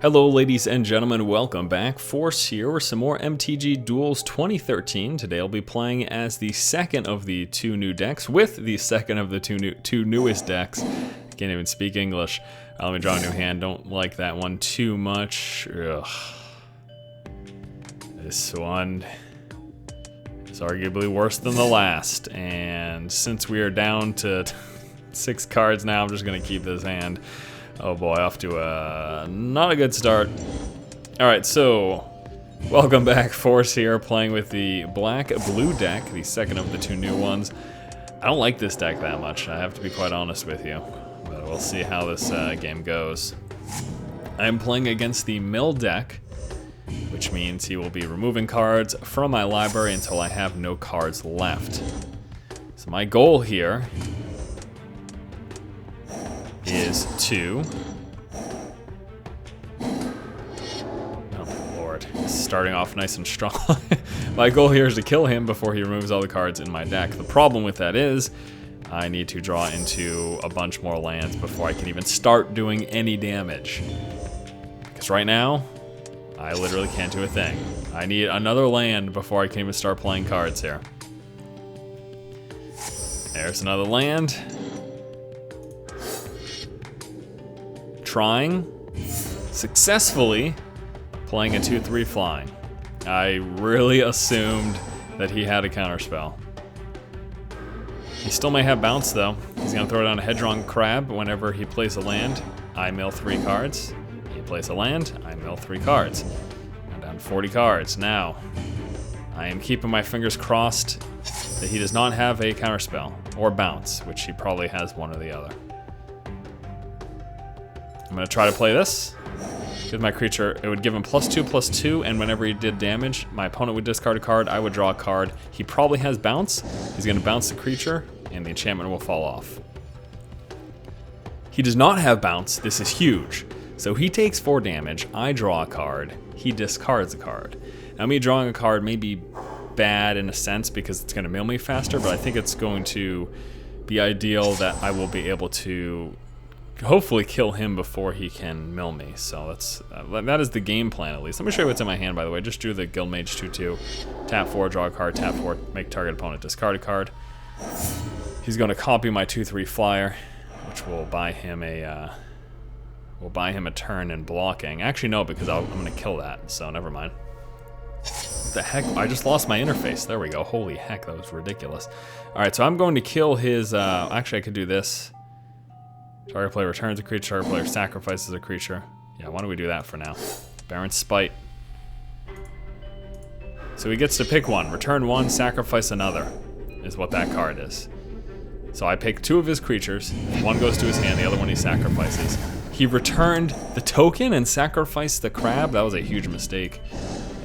Hello ladies and gentlemen, welcome back. Force here with some more MTG Duels 2013. Today I'll be playing as the second of the two new decks, with the second of the two newest decks. Can't even speak English. Let me draw a new hand, don't like that one too much. Ugh. This one is arguably worse than the last, and since we are down to 6 cards now, I'm just gonna keep this hand. Oh boy, off to a not a good start. Alright, so welcome back. Force here, playing with the black-blue deck, the second of the two new ones. I don't like this deck that much, I have to be quite honest with you, but we'll see how this game goes. I'm playing against the mill deck, which means he will be removing cards from my library until I have no cards left. So my goal here is to... oh lord, starting off nice and strong. My goal here is to kill him before he removes all the cards in my deck. The problem with that is I need to draw into a bunch more lands before I can even start doing any damage. Because right now, I literally can't do a thing. I need another land before I can even start playing cards here. There's another land. Trying, successfully playing a 2/3 flying. I really assumed that he had a counterspell. He still may have bounce though. He's gonna throw down a Hedron Crab whenever he plays a land. I mill 3 cards. He plays a land, I mill 3 cards. I'm down 40 cards. Now, I am keeping my fingers crossed that he does not have a counterspell or bounce, which he probably has one or the other. I'm gonna try to play this. With my creature, it would give him +2/+2, and whenever he did damage, my opponent would discard a card, I would draw a card. He probably has bounce. He's gonna bounce the creature, and the enchantment will fall off. He does not have bounce, this is huge. So he takes 4 damage, I draw a card, he discards a card. Now me drawing a card may be bad in a sense because it's gonna mill me faster, but I think it's going to be ideal that I will be able to hopefully kill him before he can mill me. So that is the game plan, at least. Let me show you what's in my hand, by the way. Just drew the Guildmage 2/2. Tap 4, draw a card, tap 4, make target opponent discard a card. He's going to copy my 2/3 flyer, which will buy him a turn in blocking. Actually, no, because I'm going to kill that, so never mind. What the heck? I just lost my interface. There we go. Holy heck, that was ridiculous. Alright, so I'm going to kill his... actually, I could do this. Target player returns a creature, target player sacrifices a creature. Yeah, why don't we do that for now? Baron's Spite. So he gets to pick one. Return one, sacrifice another, is what that card is. So I pick 2 of his creatures. One goes to his hand, the other one he sacrifices. He returned the token and sacrificed the crab. That was a huge mistake,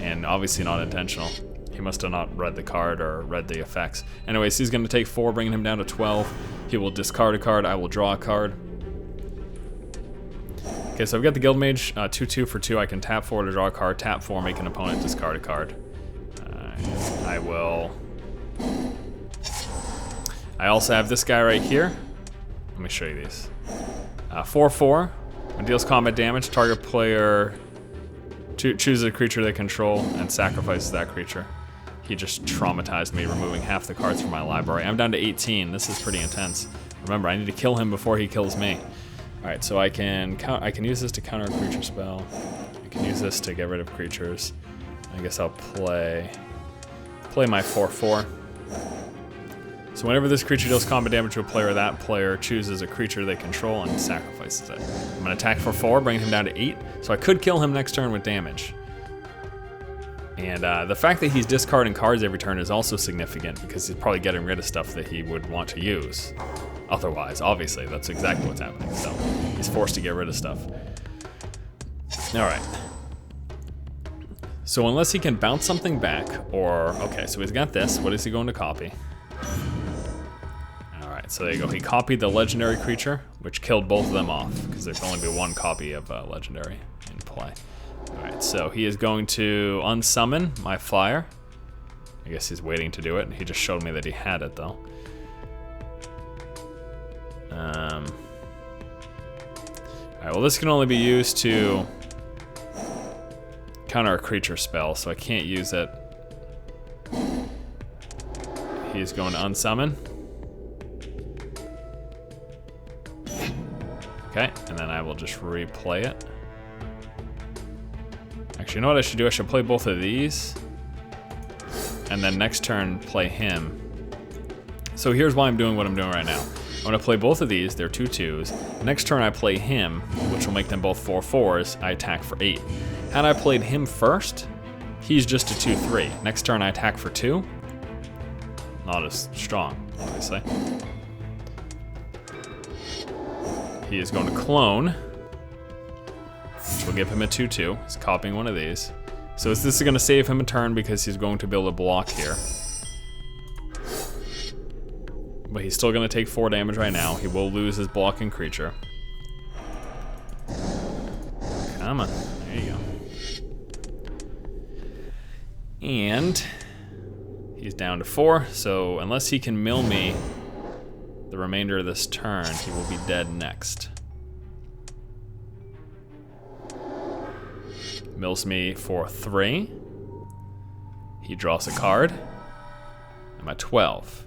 and obviously not intentional. He must have not read the card or read the effects. Anyways, he's going to take 4, bringing him down to 12. He will discard a card. I will draw a card. Okay, so I've got the Guildmage, 2/2 for 2. I can tap 4 to draw a card, tap 4, make an opponent discard a card. I will... I also have this guy right here. Let me show you these. 4/4. When deals combat damage, target player chooses a creature they control and sacrifices that creature. He just traumatized me, removing half the cards from my library. I'm down to 18. This is pretty intense. Remember, I need to kill him before he kills me. Alright, so I can use this to counter a creature spell. I can use this to get rid of creatures. I guess I'll play my 4/4. So whenever this creature deals combat damage to a player, that player chooses a creature they control and sacrifices it. I'm going to attack for 4, bring him down to 8. So I could kill him next turn with damage. And the fact that he's discarding cards every turn is also significant because he's probably getting rid of stuff that he would want to use. Otherwise, obviously, that's exactly what's happening. So he's forced to get rid of stuff. Alright. So unless he can bounce something back, or... okay, so he's got this. What is he going to copy? Alright, so there you go. He copied the legendary creature, which killed both of them off, because there can only be 1 copy of legendary in play. Alright, so he is going to unsummon my flyer. I guess he's waiting to do it. He just showed me that he had it, though. Alright, well this can only be used to counter a creature spell, so I can't use it. He's going to unsummon. Okay, and then I will just replay it. Actually, you know what I should do? I should play both of these. And then next turn, play him. So here's why I'm doing what I'm doing right now. I'm gonna play both of these, they're 2/2s. Next turn I play him, which will make them both 4/4s. I attack for 8. Had I played him first, he's just a 2/3. Next turn I attack for 2. Not as strong, obviously. He is going to clone, which will give him a 2/2. He's copying one of these. So this is gonna save him a turn because he's going to be able to block here. But he's still gonna take 4 damage right now. He will lose his blocking creature. Come on, there you go. And he's down to 4, so unless he can mill me the remainder of this turn, he will be dead next. Mills me for 3. He draws a card. I'm at 12.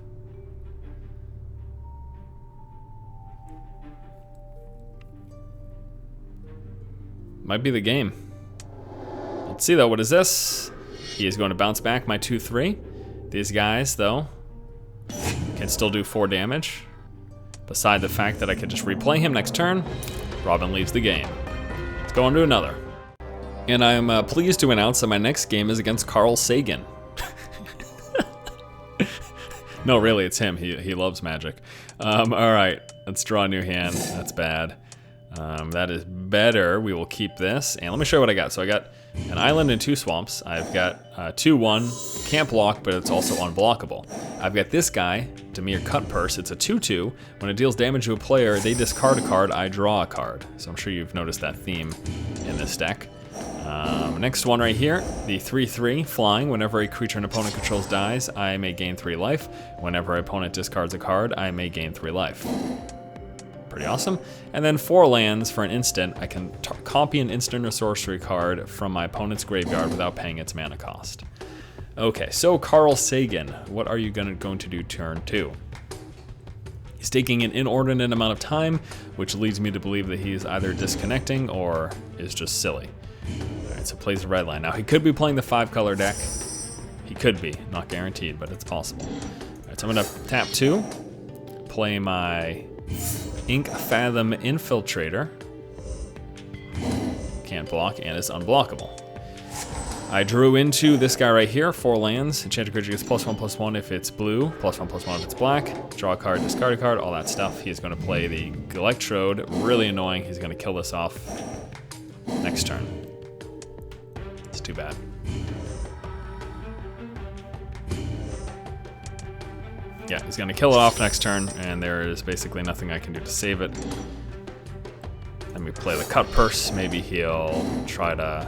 Might be the game. Let's see though, what is this? He is going to bounce back my 2/3. These guys, though, can still do 4 damage. Beside the fact that I could just replay him next turn, Robin leaves the game. Let's go on to another. And I am pleased to announce that my next game is against Carl Sagan. No, really, it's him. He loves Magic. All right, let's draw a new hand. That's bad. That is better. We will keep this. And let me show you what I got. So I got an island and 2 swamps. I've got 2/1. Can't block, but it's also unblockable. I've got this guy, Dimir Cutpurse. It's a 2/2. When it deals damage to a player, they discard a card, I draw a card. So I'm sure you've noticed that theme in this deck. Next one right here, the 3/3 flying. Whenever a creature an opponent controls dies, I may gain 3 life. Whenever an opponent discards a card, I may gain 3 life. Pretty awesome. And then 4 lands for an instant. I can copy an instant or sorcery card from my opponent's graveyard without paying its mana cost. Okay, so Carl Sagan, what are you going to do turn 2? He's taking an inordinate amount of time, which leads me to believe that he is either disconnecting or is just silly. All right, so plays the red line. Now he could be playing the 5-color deck. He could be, not guaranteed, but it's possible. All right, so I'm gonna tap 2, play my Ink Fathom Infiltrator. Can't block and is unblockable. I drew into this guy right here, 4 lands. Enchanted creature gets +1/+1 if it's blue, +1/+1 if it's black. Draw a card, discard a card, all that stuff. He's gonna play the Electrode. Really annoying. He's gonna kill this off next turn. It's too bad. Yeah, he's gonna kill it off next turn, and there is basically nothing I can do to save it. Let me play the Cutpurse. Maybe he'll try to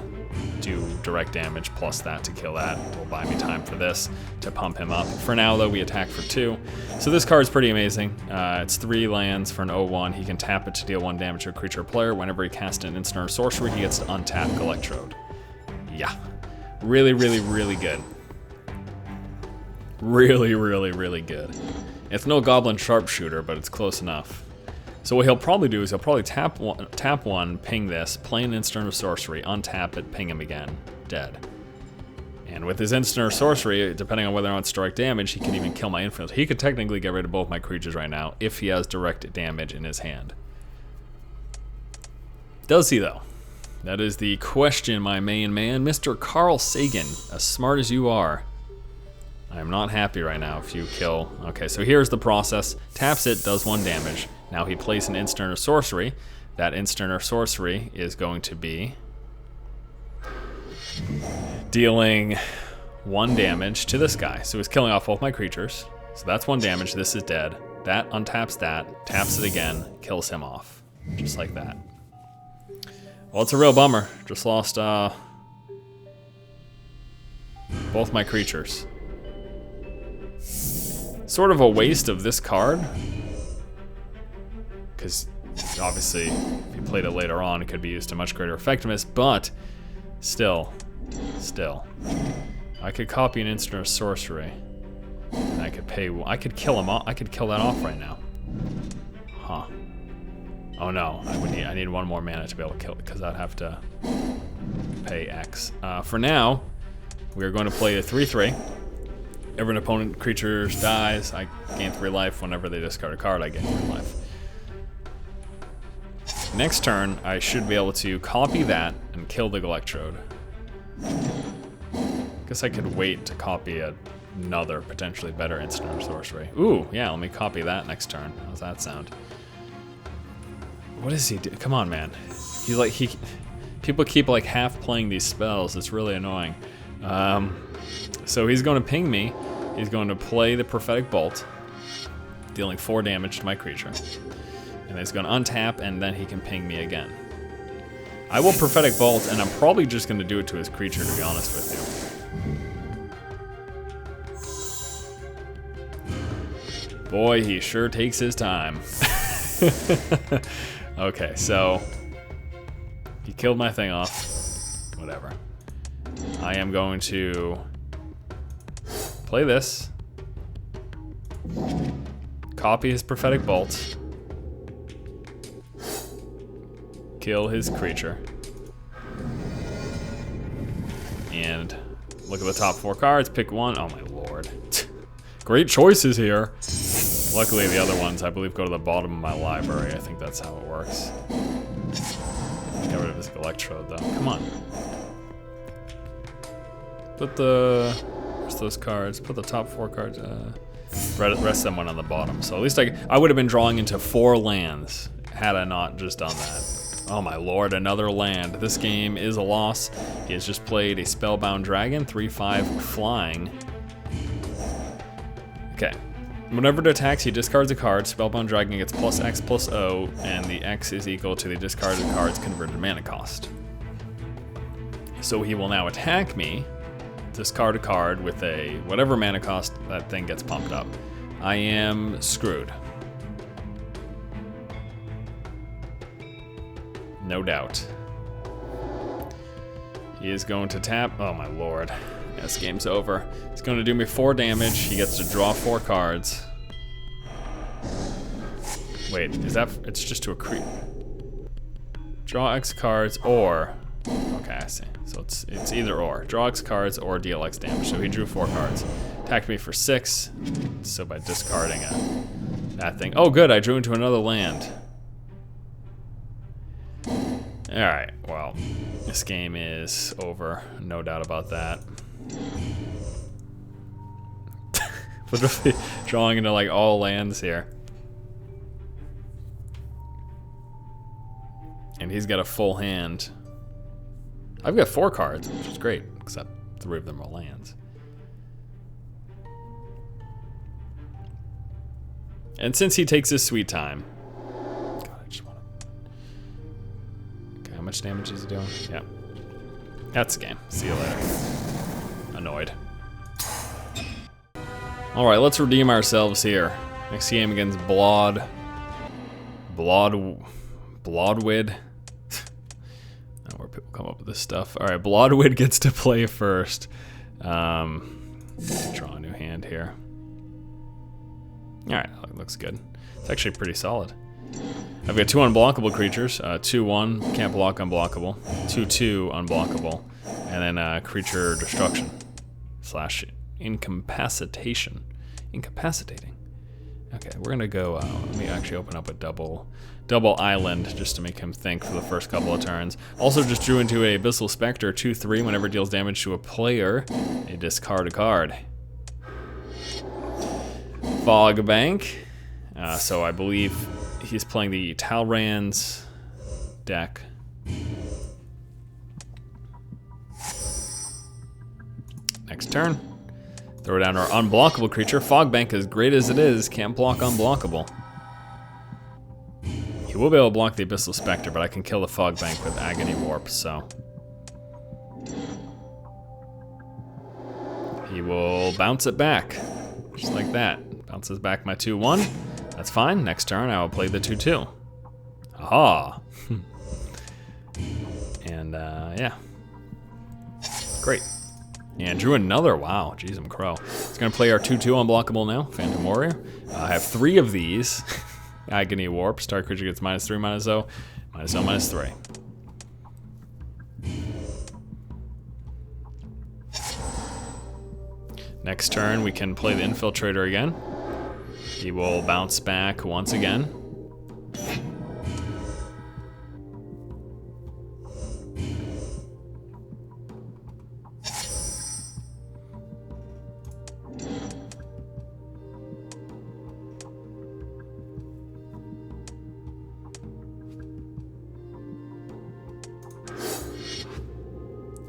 do direct damage plus that to kill that. Will buy me time for this to pump him up. For now, though, we attack for 2. So this card is pretty amazing. It's 3 lands for an 0/1. He can tap it to deal 1 damage to a creature or player. Whenever he casts an instant or sorcery, he gets to untap Electrode. Yeah, really, really, really good. Really, really, really good. It's no Goblin Sharpshooter, but it's close enough. So what he'll probably do is he'll probably tap one, ping this, play an instant or sorcery, untap it, ping him again, dead. And with his instant or sorcery, depending on whether or not it's direct damage, he can even kill my influence. He could technically get rid of both my creatures right now if he has direct damage in his hand. Does he though? That is the question, my main man. Mr. Carl Sagan, as smart as you are, I am not happy right now if you kill. Okay, so here's the process. Taps it, does 1 damage. Now he plays an instant or sorcery. That instant or sorcery is going to be dealing 1 damage to this guy. So he's killing off both my creatures. So that's 1 damage, this is dead. That untaps that, taps it again, kills him off. Just like that. Well, it's a real bummer. Just lost both my creatures. Sort of a waste of this card, because obviously if you played it later on, it could be used to much greater effectiveness, but still, still. I could copy an instant or sorcery. And I could pay, I could kill him off, I could kill that off right now. Huh. Oh no, I need one more mana to be able to kill it, because I'd have to pay X. For now, we are going to play a 3/3. Every an opponent creature dies, I gain 3 life. Whenever they discard a card, I gain 3 life. Next turn, I should be able to copy that and kill the Electrode. Guess I could wait to copy another potentially better instant or sorcery. Ooh, yeah, let me copy that next turn. How's that sound? What does he do? Come on, man. He's like, people keep like half playing these spells. It's really annoying. So he's going to ping me. He's going to play the Prophetic Bolt, dealing 4 damage to my creature. And he's going to untap, and then he can ping me again. I will Prophetic Bolt, and I'm probably just going to do it to his creature, to be honest with you. Boy, he sure takes his time. Okay, so he killed my thing off. Whatever. I am going to play this, copy his Prophetic Bolt, kill his creature, and look at the top 4 cards, pick one. Oh my lord. Great choices here. Luckily the other ones, I believe, go to the bottom of my library. I think that's how it works. Get rid of his Electrode though. Come on. Put the... Where's those cards? Put the top 4 cards. Rest them one on the bottom. So at least I would have been drawing into 4 lands had I not just done that. Oh my lord, another land. This game is a loss. He has just played a Spellbound Dragon, 3/5 flying. Okay. Whenever it attacks, he discards a card. Spellbound Dragon gets +X/+O, and the X is equal to the discarded card's converted mana cost. So he will now attack me, discard a card with a whatever mana cost that thing gets pumped up. I am screwed. No doubt. He is going to tap. Oh my lord. This game's over. He's going to do me 4 damage. He gets to draw 4 cards. Wait, is that... It's just to a creep. Draw X cards or... Okay, I see. So it's either or. Draw X cards or deal X damage. So he drew 4 cards. Attacked me for 6. So by discarding that thing... Oh good, I drew into another land. Alright, well, this game is over. No doubt about that. Literally drawing into like all lands here. And he's got a full hand. I've got 4 cards, which is great, except 3 of them are lands. And since he takes his sweet time... God, I just want to... Okay, how much damage is he doing? Yeah. That's the game. See you later. Annoyed. Alright, let's redeem ourselves here. Next game against Bloodwid. Where people come up with this stuff. Alright, Bloodwid gets to play first. Draw a new hand here. Alright, that looks good. It's actually pretty solid. I've got 2 unblockable creatures. 2/1, can't block, unblockable. 2/2, unblockable. And then creature destruction. / incapacitation. Incapacitating. Okay, we're gonna go, let me actually open up a double island just to make him think for the first couple of turns. Also just drew into a Abyssal Spectre, 2/3, whenever it deals damage to a player, they discard a card. Fog Bank. So I believe he's playing the Talrand's deck. Next turn. Throw down our unblockable creature. Fog Bank, as great as it is, can't block unblockable. He will be able to block the Abyssal Spectre, but I can kill the Fog Bank with Agony Warp, so. He will bounce it back, just like that. Bounces back my 2/1. That's fine. Next turn, I will play the 2/2. Aha! And, yeah. Great. And drew another. Wow, jeez, I'm crow. It's going to play our 2/2 unblockable now, Phantom Warrior. I have 3 of these. Agony Warp. Star creature gets -3, -0, -0, -3. Next turn, we can play the Infiltrator again. He will bounce back once again.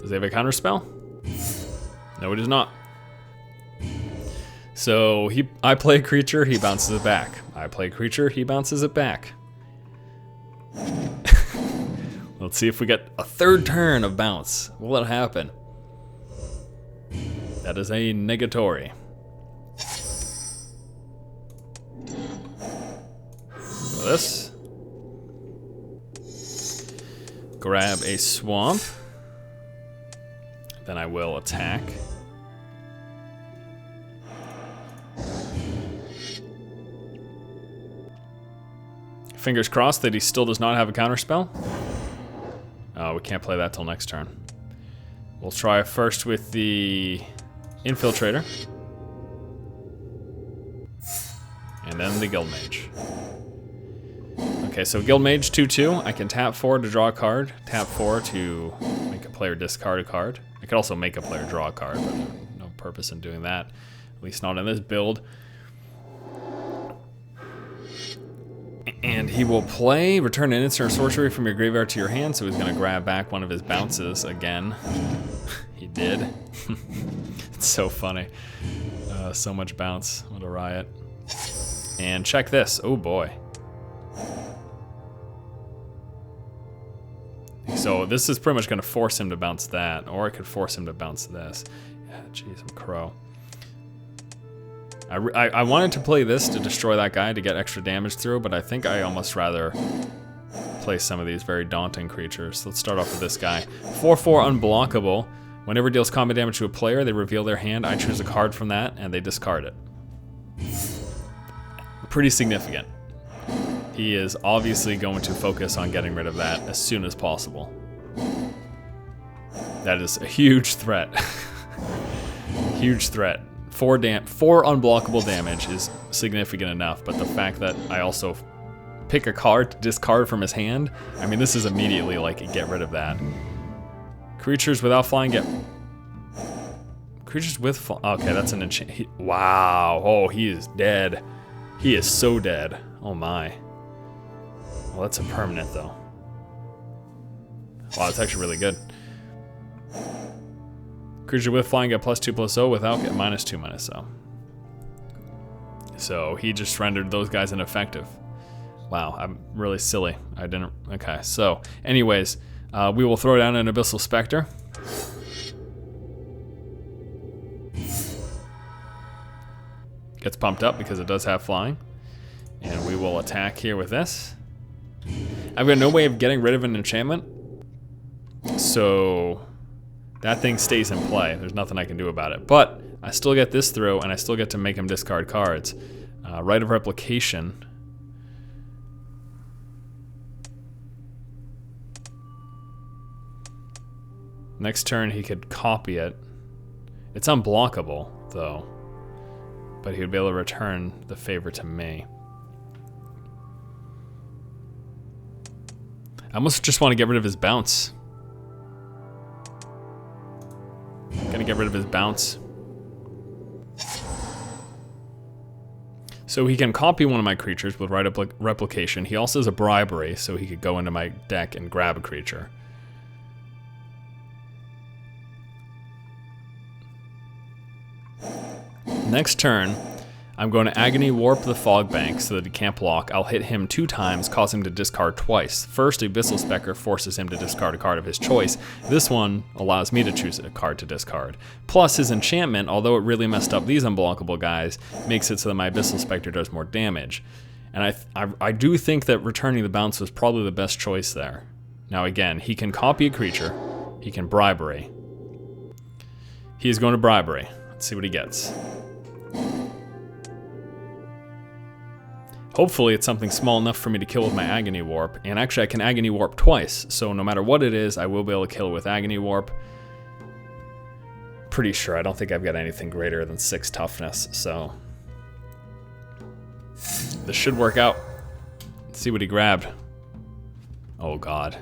Does he have a counter spell? No, it does not. So I play a creature, he bounces it back. I play a creature, he bounces it back. Let's see if we get a third turn of bounce. Will it happen? That is a negatory. So this. Grab a swamp. Then I will attack. Fingers crossed that he still does not have a counterspell. Oh, we can't play that till next turn. We'll try first with the Infiltrator. And then the Guildmage. Okay, so Guildmage 2/2. I can tap 4 to draw a card. Tap 4 to make a player discard a card. I could also make a player draw a card, but no purpose in doing that. At least not in this build. And he will play, return an instant or sorcery from your graveyard to your hand, so he's going to grab back one of his bounces again. He did. It's so funny. So much bounce. What a riot. And check this. Oh boy. So this is pretty much going to force him to bounce that, or I could force him to bounce this. Yeah, jeez, I'm crow. I wanted to play this to destroy that guy to get extra damage through, but I think I almost rather play some of these very daunting creatures. Let's start off with this guy. 4/4 unblockable. Whenever it deals combat damage to a player, they reveal their hand. I choose a card from that, and they discard it. Pretty significant. He is obviously going to focus on getting rid of that as soon as possible. That is a huge threat. Huge threat. 4 unblockable damage is significant enough, but the fact that I also pick a card to discard from his hand, I mean, this is immediately like, get rid of that. Creatures without flying get... Creatures with okay, that's an enchant. Wow. Oh, he is dead. He is so dead. Oh my. Well, that's a permanent though. Wow, it's actually really good. Creature with flying get +2/+0, without get -2/-0. So he just rendered those guys ineffective. Wow, I'm really silly. I didn't. Okay, so anyways, we will throw down an Abyssal Spectre. Gets pumped up because it does have flying. And we will attack here with this. I've got no way of getting rid of an enchantment. So that thing stays in play. There's nothing I can do about it. But I still get this through, and I still get to make him discard cards. Right of Replication. Next turn he could copy it. It's unblockable, though. But he would be able to return the favor to me. I almost just want to get rid of his bounce. Gonna get rid of his bounce. So he can copy one of my creatures with right of Replication. He also has a Bribery, so he could go into my deck and grab a creature. Next turn, I'm going to Agony Warp the Fog Bank so that he can't block. I'll hit him 2 times, cause him to discard twice. First, Abyssal Spectre forces him to discard a card of his choice. This one allows me to choose a card to discard. Plus, his enchantment, although it really messed up these unblockable guys, makes it so that my Abyssal Spectre does more damage. And I do think that returning the bounce was probably the best choice there. Now again, he can copy a creature, he can Bribery. He is going to bribery. Let's see what he gets. Hopefully it's something small enough for me to kill with my Agony Warp. And actually I can Agony Warp twice, so no matter what it is, I will be able to kill with Agony Warp. Pretty sure. I don't think I've got anything greater than 6 toughness, so this should work out. Let's see what he grabbed. Oh god.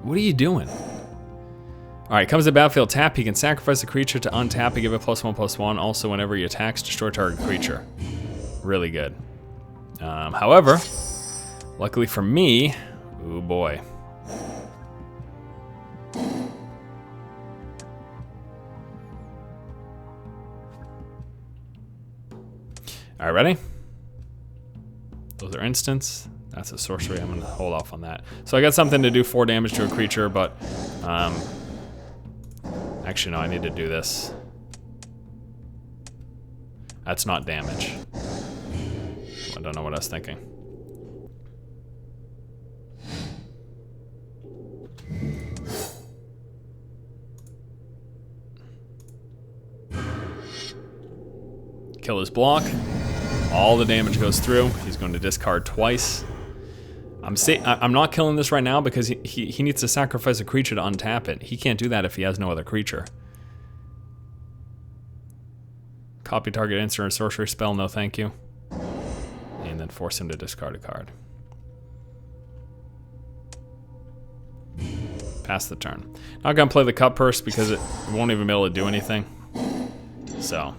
What are you doing? Alright, comes to battlefield tap, he can sacrifice a creature to untap and give it +1/+1. Also, whenever he attacks, destroy target creature. Really good. However, luckily for me, oh boy. Alright, ready? Those are instants. That's a sorcery. I'm gonna hold off on that. So I got something to do 4 damage to a creature, but actually no, I need to do this. That's not damage. I don't know what I was thinking. Kill his block. All the damage goes through. He's going to discard twice. I'm not killing this right now because he needs to sacrifice a creature to untap it. He can't do that if he has no other creature. Copy target instant or sorcery spell, no thank you. And then force him to discard a card. Pass the turn. Not gonna play the Cut Purse because it won't even be able to do anything. So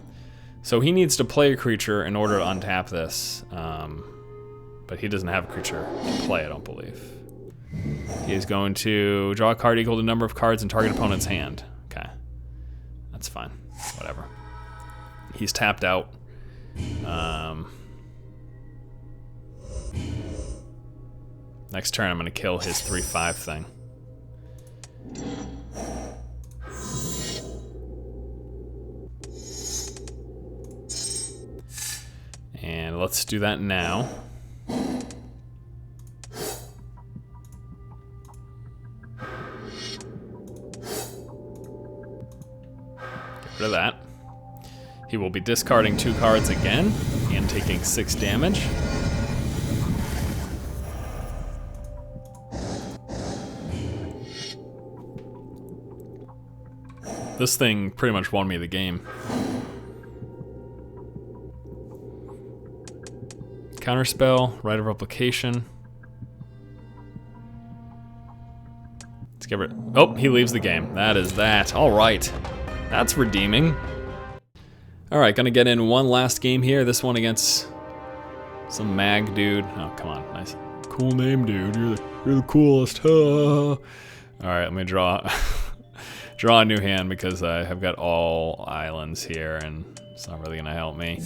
he needs to play a creature in order to untap this. But he doesn't have a creature to play, I don't believe. He is going to draw a card equal to the number of cards in target opponent's hand. Okay, that's fine, whatever. He's tapped out. Next turn I'm gonna kill his 3/5 thing. And let's do that now. Get rid of that. He will be discarding 2 cards again and taking 6 damage. This thing pretty much won me the game. Counterspell, Rite of Replication. Let's get rid. Oh, he leaves the game. That is that. All right. That's redeeming. All right, gonna get in one last game here. This one against some mag dude. Oh, come on, nice, cool name, dude. You're the coolest. All right, let me draw draw a new hand because I have got all islands here, and it's not really gonna help me.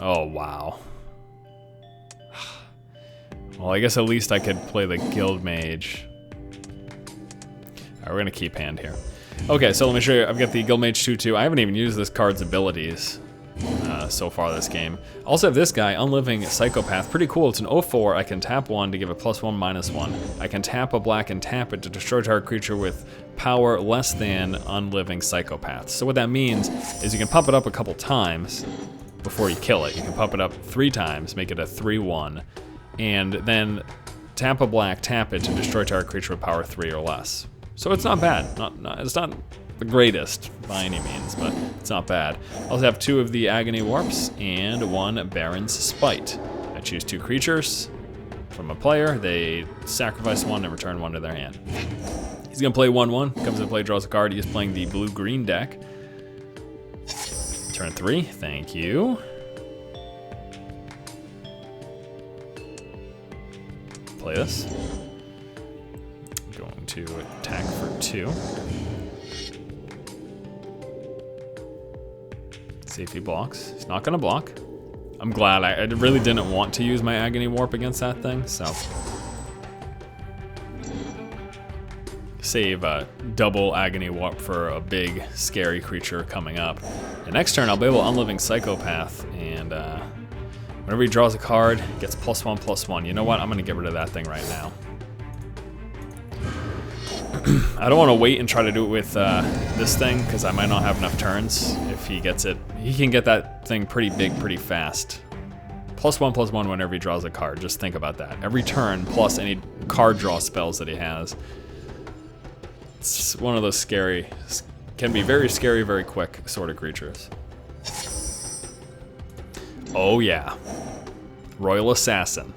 Oh wow. Well, I guess at least I could play the Guild Mage. All right, we're gonna keep hand here. Okay, so let me show you. I've got the Guild Mage 2/2. I haven't even used this card's abilities so far this game. Also have this guy, Unliving Psychopath. Pretty cool. It's an 0/4. I can tap 1 to give a +1/-1. I can tap a black and tap it to destroy target creature with power less than Unliving Psychopath. So what that means is you can pump it up a couple times before you kill it. You can pump it up 3 times, make it a 3/1, and then tap a black, tap it to destroy target creature with power 3 or less. So it's not bad. It's not the greatest by any means, but it's not bad. I also have 2 of the Agony Warps and 1 Baron's Spite. I choose 2 creatures from a player. They sacrifice 1 and return 1 to their hand. He's gonna play 1/1. Comes into play, draws a card. He is playing the blue-green deck. Turn 3. Thank you. Play this. Going to attack for 2. See if he blocks. He's not gonna block. I'm glad. I really didn't want to use my Agony Warp against that thing, so. Save a double Agony Warp for a big, scary creature coming up. The next turn, I'll be able to Unliving Psychopath, and whenever he draws a card, gets +1/+1. You know what? I'm gonna get rid of that thing right now. I don't want to wait and try to do it with this thing, because I might not have enough turns. If he gets it, he can get that thing pretty big pretty fast. +1/+1 whenever he draws a card. Just think about that. Every turn, plus any card draw spells that he has. It's one of those scary, can be very scary, very quick sort of creatures. Oh yeah. Royal Assassin.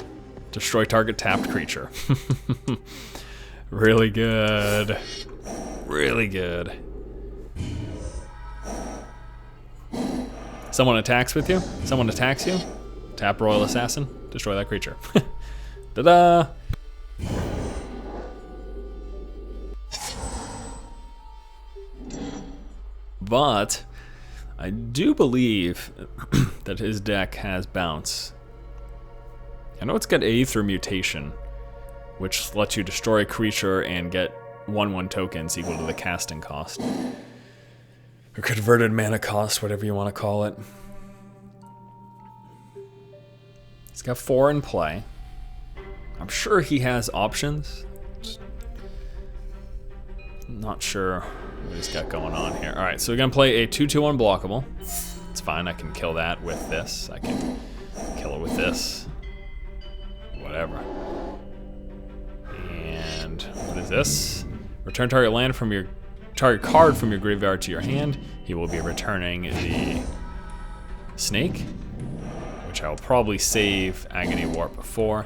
Destroy target tapped creature. Really good. Really good. Someone attacks with you? Someone attacks you? Tap Royal Assassin, destroy that creature. Ta-da! But I do believe that his deck has bounce. I know it's got Aether Mutation, which lets you destroy a creature and get 1/1 tokens equal to the casting cost. Or converted mana cost, whatever you want to call it. He's got 4 in play. I'm sure he has options. Not sure what he's got going on here. Alright, so we're going to play a 2/2 unblockable. It's fine, I can kill that with this. I can kill it with this. Whatever. And what is this? Return target land from your target card from your graveyard to your hand. He will be returning the snake, which I will probably save Agony Warp for.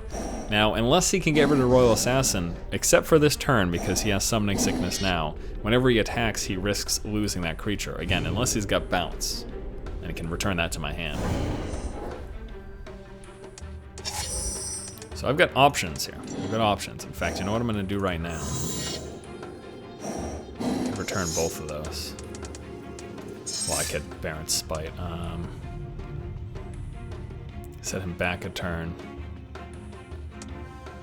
Now, unless he can get rid of Royal Assassin, except for this turn because he has Summoning Sickness now, whenever he attacks, he risks losing that creature. Again, unless he's got bounce, and can return that to my hand. So I've got options here. I've got options. In fact, you know what I'm going to do right now? Return both of those. Well, I could Baron's Spite. Set him back a turn.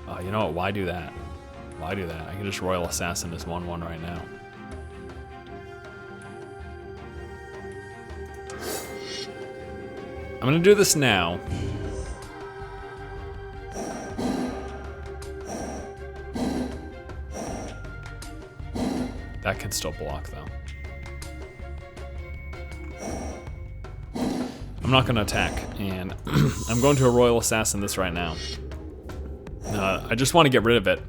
Oh, you know what? Why do that? Why do that? I can just Royal Assassin this 1/1 right now. I'm gonna do this now. That can still block though. I'm not gonna attack, and I'm going to a Royal Assassin this right now. I just want to get rid of it.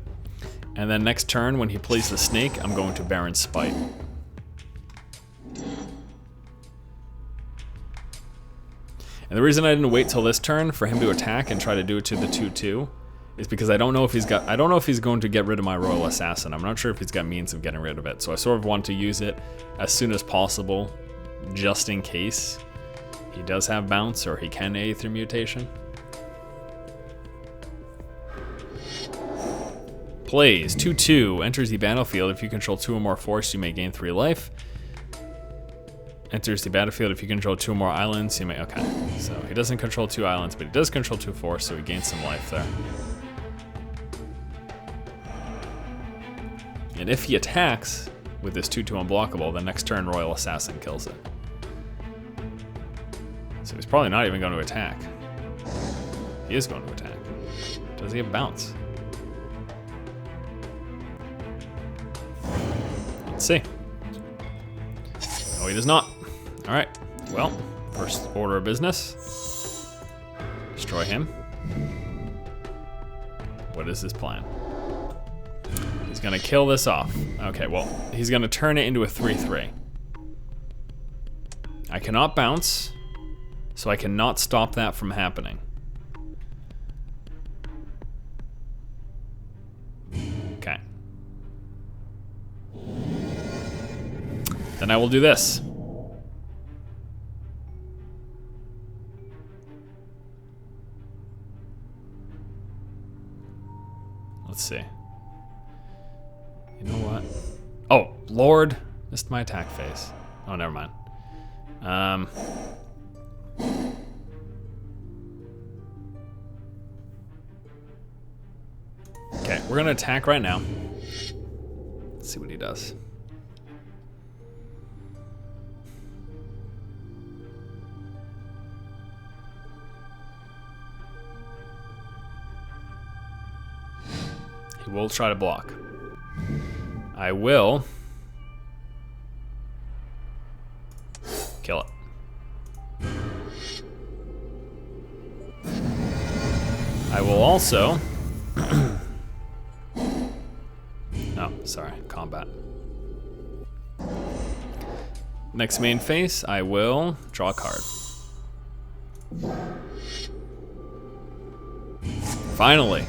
And then next turn, when he plays the snake, I'm going to Baron's Spite. And the reason I didn't wait till this turn for him to attack and try to do it to the 2/2 is because I don't know if he's going to get rid of my Royal Assassin. I'm not sure if he's got means of getting rid of it. So I sort of want to use it as soon as possible, just in case he does have bounce or he can Aether Mutation. Plays 2/2, enters the battlefield. If you control 2 or more force, you may gain 3 life. Enters the battlefield. If you control 2 or more islands, you may... Okay, so he doesn't control 2 islands, but he does control 2 force, so he gains some life there. And if he attacks with this 2/2 unblockable, the next turn Royal Assassin kills it. So he's probably not even going to attack. He is going to attack. Does he have bounce? Let's see. No, he does not. All right. Well, first order of business. Destroy him. What is his plan? He's gonna kill this off. Okay, well, he's gonna turn it into a 3/3. I cannot bounce, so I cannot stop that from happening. Okay. Then I will do this. Let's see. You know what? Oh, Lord. Missed my attack phase. Oh, never mind. Okay, we're gonna attack right now. Let's see what he does. He will try to block. I will kill it. I will also oh, sorry, combat. Next main phase, I will draw a card. Finally,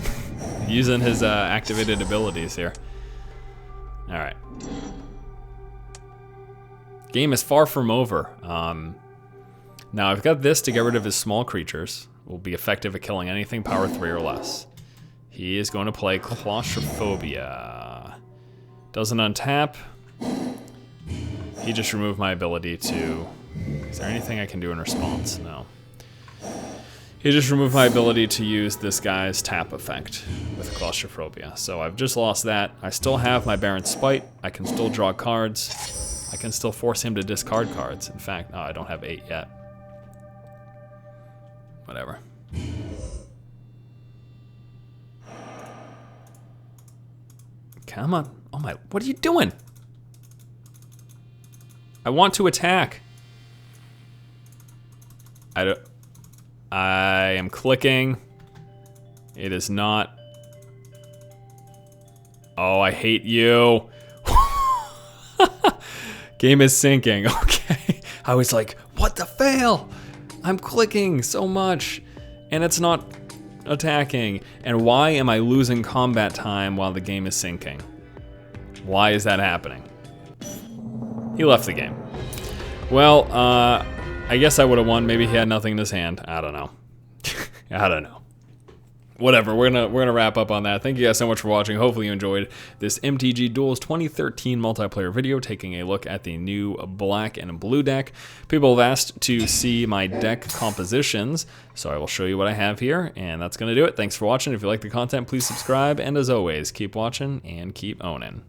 using his activated abilities here. All right. Game is far from over. Now I've got this to get rid of his small creatures. Will be effective at killing anything power 3 or less. He is going to play Claustrophobia. Doesn't untap. He just removed my ability to... Is there anything I can do in response? No. He just removed my ability to use this guy's tap effect with Claustrophobia. So I've just lost that. I still have my Baron Spite. I can still draw cards. I can still force him to discard cards. In fact, no, I don't have 8 yet. Whatever. Come on. Oh my, what are you doing? I want to attack. I am clicking. It is not. Oh, I hate you. Game is sinking. Okay. I was like, what the fail? I'm clicking so much and it's not attacking. And why am I losing combat time while the game is sinking? Why is that happening? He left the game. Well, I guess I would have won. Maybe he had nothing in his hand. I don't know. I don't know. Whatever, we're gonna wrap up on that. Thank you guys so much for watching. Hopefully you enjoyed this MTG Duels 2013 multiplayer video, taking a look at the new black and blue deck. People have asked to see my deck compositions, so I will show you what I have here, and that's gonna do it. Thanks for watching. If you like the content, please subscribe, and as always, keep watching and keep owning.